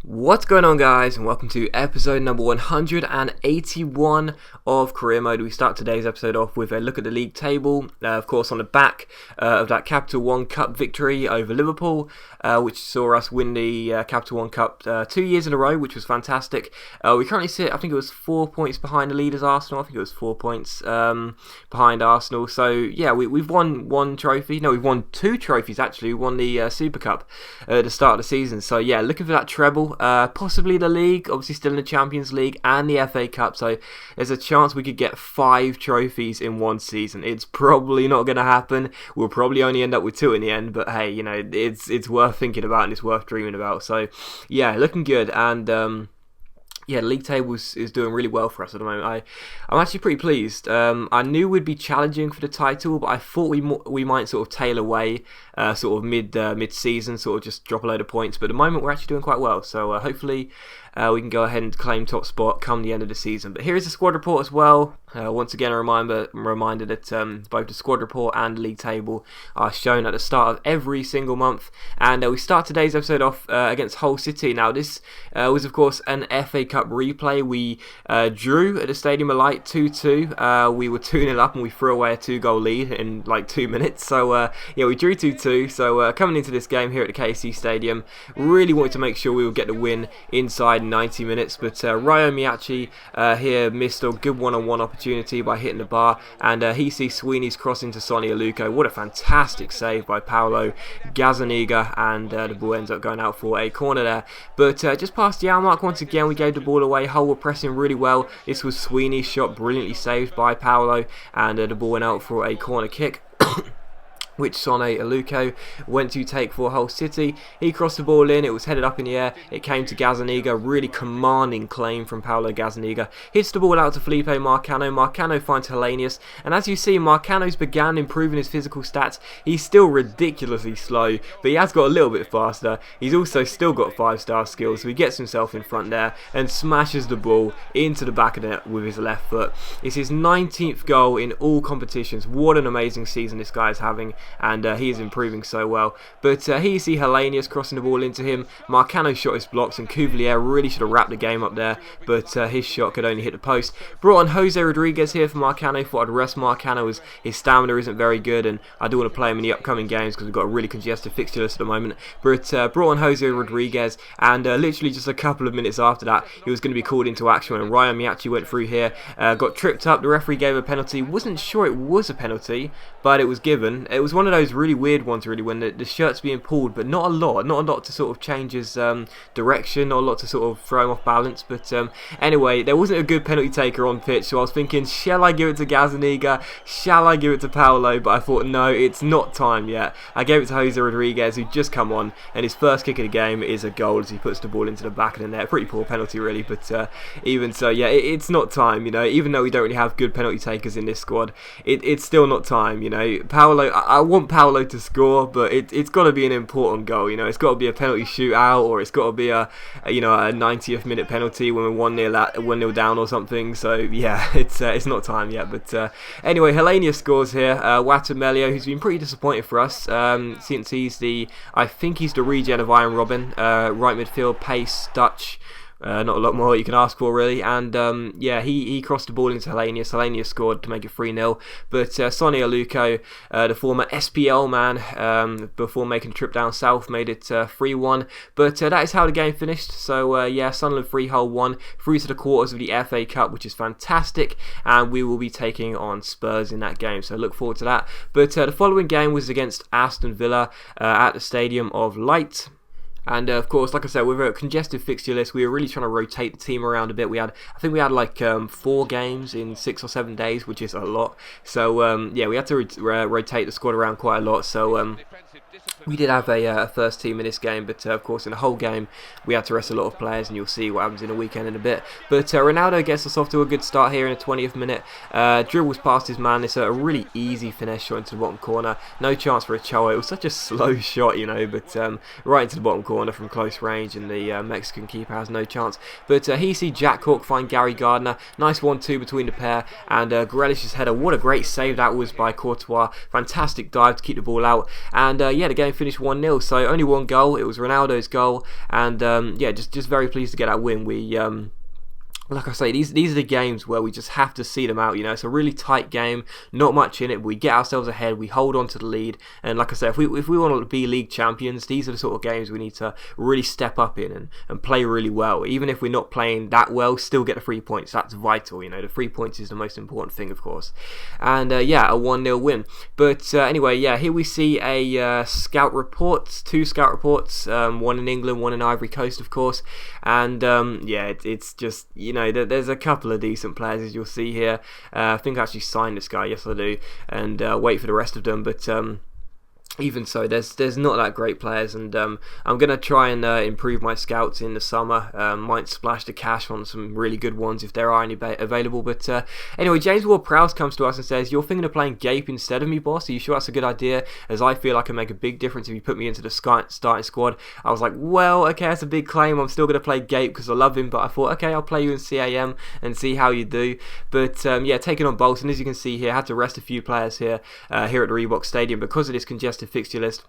What's going on, guys, and welcome to episode number 181 of Career Mode. We start today's episode off with a look at the league table, of course on the back of that Capital One Cup victory over Liverpool, which saw us win the Capital One Cup 2 years in a row, which was fantastic. We currently sit, I think it was 4 points behind the leaders Arsenal. I think it was 4 points behind Arsenal. So yeah, we've won one trophy. No, we've won two trophies actually. We won the Super Cup at the start of the season. So yeah, looking for that treble. Possibly the league, obviously still in the Champions League and the FA Cup, so there's a chance we could get 5 trophies in one season. It's probably not going to happen. We'll probably only end up with 2 in the end, but hey, you know, it's worth thinking about and it's worth dreaming about. So yeah, looking good. And yeah, the league table is doing really well for us at the moment. I'm actually pretty pleased. I knew we'd be challenging for the title, but I thought we might sort of tail away, sort of mid-season, sort of just drop a load of points. But at the moment, we're actually doing quite well. So hopefully we can go ahead and claim top spot come the end of the season. But here is the squad report as well. Once again, a reminder that both the squad report and the league table are shown at the start of every single month. And we start today's episode off against Hull City. Now, this was, of course, an FA Cup replay. We drew at the Stadium of Light 2-2. We were 2-0 up and we threw away a 2-goal lead in like 2 minutes. So, yeah, we drew 2-2. So, coming into this game here at the KC Stadium, really wanted to make sure we would get the win inside 90 minutes. But Ryo Miyachi here missed a good one-on-one opportunity by hitting the bar, and he sees Sweeney's cross into Sonny Aluko. What a fantastic save by Paolo Gazzaniga, and the ball ends up going out for a corner there. But just past the hour mark, once again we gave the ball away. Hull were pressing really well. This was Sweeney's shot, brilliantly saved by Paolo, and the ball went out for a corner kick. Which Sonny Aluko went to take for Hull City. He crossed the ball in, it was headed up in the air, it came to Gazzaniga, really commanding claim from Paolo Gazzaniga. Hits the ball out to Felipe Marcano, Marcano finds Hellenius, and as you see, Marcano's began improving his physical stats. He's still ridiculously slow, but he has got a little bit faster. He's also still got 5-star skills, so he gets himself in front there and smashes the ball into the back of the net with his left foot. It's his 19th goal in all competitions. What an amazing season this guy is having. And he is improving so well. But here you see Hellenius crossing the ball into him. Marcano shot his blocks, and Cuvelier really should have wrapped the game up there, but his shot could only hit the post. Brought on Jose Rodriguez here for Marcano. Thought I'd rest Marcano as his stamina isn't very good, and I do want to play him in the upcoming games because we've got a really congested fixture list at the moment. But brought on Jose Rodriguez, and literally just a couple of minutes after that, he was going to be called into action when Ryo Miyachi went through here. Got tripped up. The referee gave a penalty. Wasn't sure it was a penalty, but it was given. It was one of those really weird ones, really, when the shirt's being pulled, but not a lot to sort of change his direction, not a lot to sort of throw him off balance. But anyway, there wasn't a good penalty taker on pitch, so I was thinking, shall I give it to Gazzaniga? Shall I give it to Paolo? But I thought, no, it's not time yet. I gave it to Jose Rodriguez, who'd just come on, and his first kick of the game is a goal as he puts the ball into the back of the net. Pretty poor penalty, really, but even so, yeah, it's not time, you know. Even though we don't really have good penalty takers in this squad, it's still not time, you know. Paolo, I want Paolo to score, but it's got to be an important goal, you know. It's got to be a penalty shootout, or it's got to be a 90th minute penalty when we're 1-0 down or something. So yeah, it's not time yet. But anyway, Hellenius scores here. Watamelio, who's been pretty disappointed for us since I think he's the regen of Iron Robin, right midfield, pace, Dutch. Not a lot more you can ask for, really. And yeah, he crossed the ball into Hellenius. Hellenius scored to make it 3-0. But Sonny Aluko, the former SPL man, before making a trip down south, made it 3-1. But that is how the game finished. So yeah, Sunderland 3, Hull 1, through to the quarters of the FA Cup, which is fantastic. And we will be taking on Spurs in that game. So look forward to that. But the following game was against Aston Villa at the Stadium of Light. And of course, like I said, with a congested fixture list, we were really trying to rotate the team around a bit. I think we had like 4 games in 6 or 7 days, which is a lot. So yeah, we had to rotate the squad around quite a lot. So we did have a first team in this game, but of course in the whole game we had to rest a lot of players, and you'll see what happens in the weekend in a bit. But Ronaldo gets us off to a good start here in the 20th minute. Dribbles past his man. It's a really easy finesse shot into the bottom corner. No chance for a Choa. It was such a slow shot, you know, but right into the bottom corner. corner from close range, and the Mexican keeper has no chance. But he see Jack Hawk find Gary Gardner. Nice 1-2 between the pair, and Grealish's header. What a great save that was by Courtois. Fantastic dive to keep the ball out, and yeah, the game finished 1-0. So only one goal. It was Ronaldo's goal, and yeah, just very pleased to get that win. We like I say, these are the games where we just have to see them out. You know, it's a really tight game, not much in it, but we get ourselves ahead, we hold on to the lead, and like I say, if we want to be league champions, these are the sort of games we need to really step up in and play really well. Even if we're not playing that well, still get the 3 points. That's vital. You know, the 3 points is the most important thing, of course. And yeah, a 1-0 win. But anyway, yeah, here we see a scout report, 2 scout reports, one in England, one in Ivory Coast, of course. And yeah, it's just, you know, there's a couple of decent players, as you'll see here. I think I actually signed this guy, yes I do, and wait for the rest of them, but even so, there's not that great players, and I'm going to try and improve my scouts in the summer. Might splash the cash on some really good ones if there are any available. But anyway, James Ward-Prowse comes to us and says, "You're thinking of playing Gape instead of me, boss? Are you sure that's a good idea? As I feel I can make a big difference if you put me into the starting squad." I was like, well, okay, that's a big claim. I'm still going to play Gape because I love him, but I thought, okay, I'll play you in CAM and see how you do. But yeah, taking on Bolton, as you can see here, I had to rest a few players here at the Reebok Stadium because of this congested fixture list.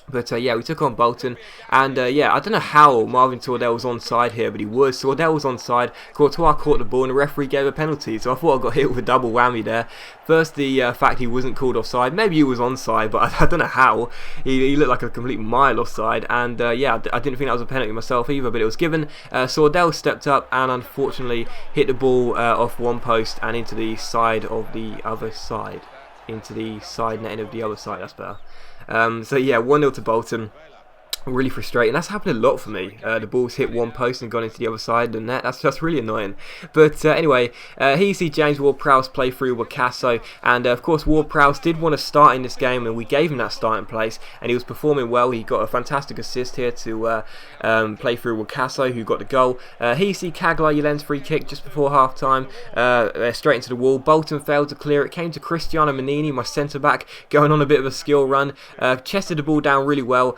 But yeah, we took on Bolton, and yeah, I don't know how Marvin Tordell was onside here, but he was. Tordell was onside, Courtois caught the ball, and the referee gave a penalty, so I thought I got hit with a double whammy there. First, the fact he wasn't called offside, maybe he was onside, but I don't know how. He looked like a complete mile offside, and yeah, I didn't think that was a penalty myself either, but it was given. Tordell stepped up and unfortunately hit the ball off one post and into the side of the other side. Into the side netting of the other side, that's better. So yeah, 1-0 to Bolton. Really frustrating. That's happened a lot for me. The ball's hit one post and gone into the other side of the net. That's just really annoying. But anyway, here you see James Ward-Prowse play through Wakaso, and of course Ward-Prowse did want to start in this game, and we gave him that starting place, and he was performing well. He got a fantastic assist here to play through Wakaso, who got the goal. Here you see Cagliari free kick just before half time, straight into the wall. Bolton failed to clear it. Came to Cristiano Manini, my centre back, going on a bit of a skill run. Chested the ball down really well.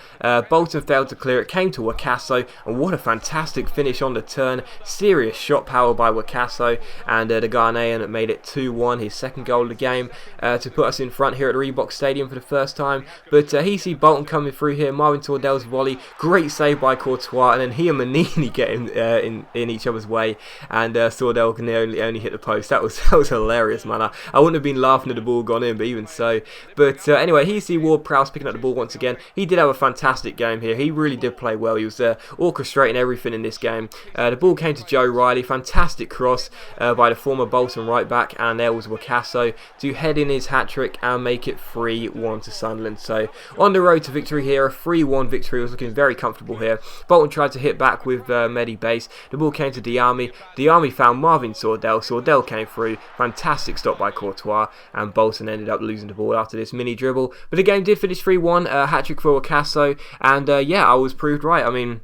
Bolton failed to clear it, came to Wakaso, and what a fantastic finish on the turn. Serious shot power by Wakaso, and the Ghanaian made it 2-1, his second goal of the game, to put us in front here at the Reebok Stadium for the first time. But he see Bolton coming through here, Marvin Tordell's volley, great save by Courtois, and then he and Manini get in each other's way, and Tordell can only hit the post. That was hilarious, man. I wouldn't have been laughing at the ball gone in, but even so. But anyway, he see Ward-Prowse picking up the ball once again. He did have a fantastic game here. He really did play well. He was orchestrating everything in this game. The ball came to Joe Riley. Fantastic cross by the former Bolton right back, and there was Wakaso to head in his hat-trick and make it 3-1 to Sunderland. So on the road to victory here, a 3-1 victory. Was looking very comfortable here. Bolton tried to hit back with Mehdi Base. The ball came to Diame. Diame found Marvin Tordell. Tordell came through. Fantastic stop by Courtois, and Bolton ended up losing the ball after this mini dribble. But the game did finish 3-1. Hat-trick for Wakaso, and yeah, I was proved right. I mean,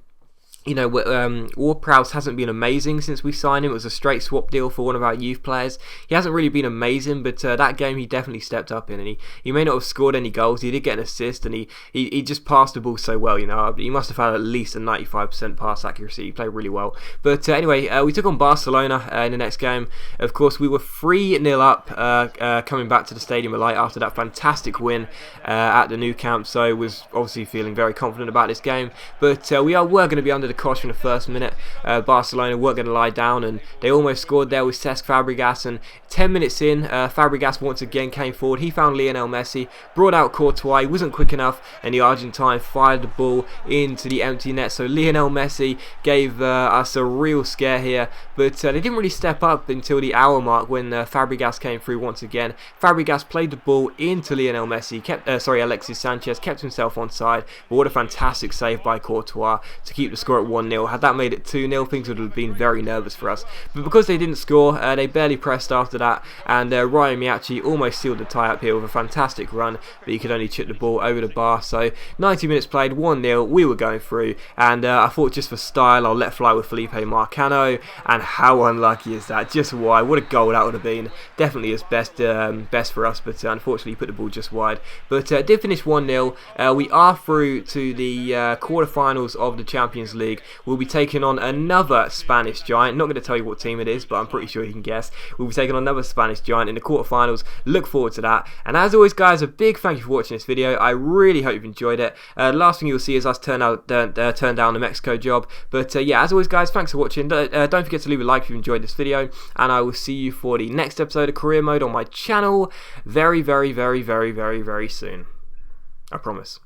you know, Ward-Prowse hasn't been amazing since we signed him. It was a straight swap deal for one of our youth players. He hasn't really been amazing, but that game he definitely stepped up in, and he may not have scored any goals. He did get an assist, and he just passed the ball so well. You know, he must have had at least a 95% pass accuracy. He played really well. But anyway, we took on Barcelona in the next game. Of course, we were 3-0 up coming back to the Stadium of Light after that fantastic win at the Nou Camp. So was obviously feeling very confident about this game. But we were going to be under the cosh from the first minute. Barcelona weren't going to lie down, and they almost scored there with Cesc Fabregas, and 10 minutes in, Fabregas once again came forward. He found Lionel Messi, brought out Courtois. He wasn't quick enough, and the Argentine fired the ball into the empty net. So Lionel Messi gave us a real scare here, but they didn't really step up until the hour mark when Fabregas came through once again. Fabregas played the ball into Lionel Messi, Alexis Sanchez kept himself onside, but what a fantastic save by Courtois to keep the score draw at 1-0. Had that made it 2-0, things would have been very nervous for us. But because they didn't score, they barely pressed after that, and Ryan Miyachi almost sealed the tie-up here with a fantastic run, but he could only chip the ball over the bar. So 90 minutes played, 1-0, we were going through, and I thought just for style, I'll let fly with Felipe Marcano, and how unlucky is that? Just wide. What a goal that would have been. Definitely his best for us, but unfortunately he put the ball just wide. But did finish 1-0. We are through to the quarterfinals of the Champions League. We'll be taking on another Spanish giant. Not going to tell you what team it is, but I'm pretty sure you can guess. We'll be taking on another Spanish giant in the quarterfinals. Look forward to that. And as always, guys, a big thank you for watching this video. I really hope you've enjoyed it. Last thing you'll see is us turn down the Mexico job. But yeah, as always, guys, thanks for watching. Don't forget to leave a like if you enjoyed this video, and I will see you for the next episode of Career Mode on my channel very, very, very, very, very, very soon. I promise.